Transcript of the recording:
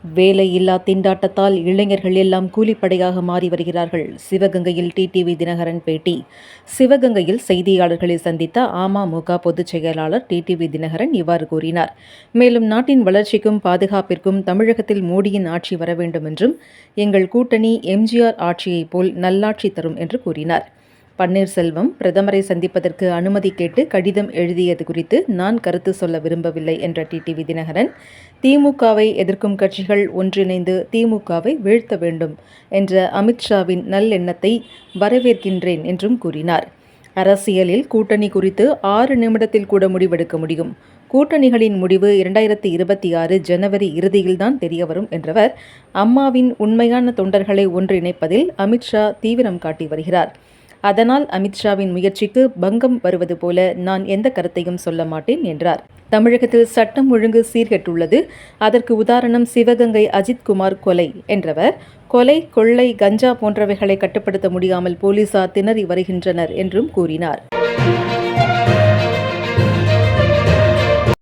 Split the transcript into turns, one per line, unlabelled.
வேலையில்லா திண்டாட்டத்தால் இளைஞர்கள் எல்லாம் கூலிப்படையாக மாறி வருகிறார்கள். சிவகங்கையில் டிடிவி தினகரன் பேட்டி. சிவகங்கையில் செய்தியாளர்களை சந்தித்த அமமுக பொதுச் செயலாளர் டிடிவி தினகரன் இவ்வாறு கூறினார். மேலும் நாட்டின் வளர்ச்சிக்கும் பாதுகாப்பிற்கும் தமிழகத்தில் மோடியின் ஆட்சி வர வேண்டும் என்றும், எங்கள் கூட்டணி எம்ஜிஆர் ஆட்சியைப் போல் நல்லாட்சி தரும் என்று கூறினார். பன்னீர்செல்வம் பிரதமரை சந்திப்பதற்கு அனுமதி கேட்டு கடிதம் எழுதியது குறித்து நான் கருத்து சொல்ல விரும்பவில்லை என்ற டிடிவி தினகரன், திமுகவை எதிர்க்கும் கட்சிகள் ஒன்றிணைந்து திமுகவை வீழ்த்த வேண்டும் என்ற அமித்ஷாவின் நல்லெண்ணத்தை வரவேற்கின்றேன் என்றும் கூறினார். அரசியலில் கூட்டணி குறித்து 6 நிமிடத்தில் கூட முடிவெடுக்க முடியும். கூட்டணிகளின் முடிவு 2026 ஜனவரி இறுதியில்தான் தெரியவரும் என்றவர், அம்மாவின் உண்மையான தொண்டர்களை ஒன்றிணைப்பதில் அமித்ஷா தீவிரம் காட்டி வருகிறார். அதனால் அமித்ஷாவின் முயற்சிக்கு பங்கம் வருவது போல நான் எந்த கருத்தையும் சொல்ல மாட்டேன் என்றார். தமிழகத்தில் சட்டம் ஒழுங்கு சீர்கெட்டுள்ளது. அதற்கு உதாரணம் சிவகங்கை அஜித்குமார் கொலை என்றவர், கொலை, கொள்ளை, கஞ்சா போன்றவைகளை கட்டுப்படுத்த முடியாமல் போலீசார் திணறி வருகின்றனர் என்றும் கூறினார்.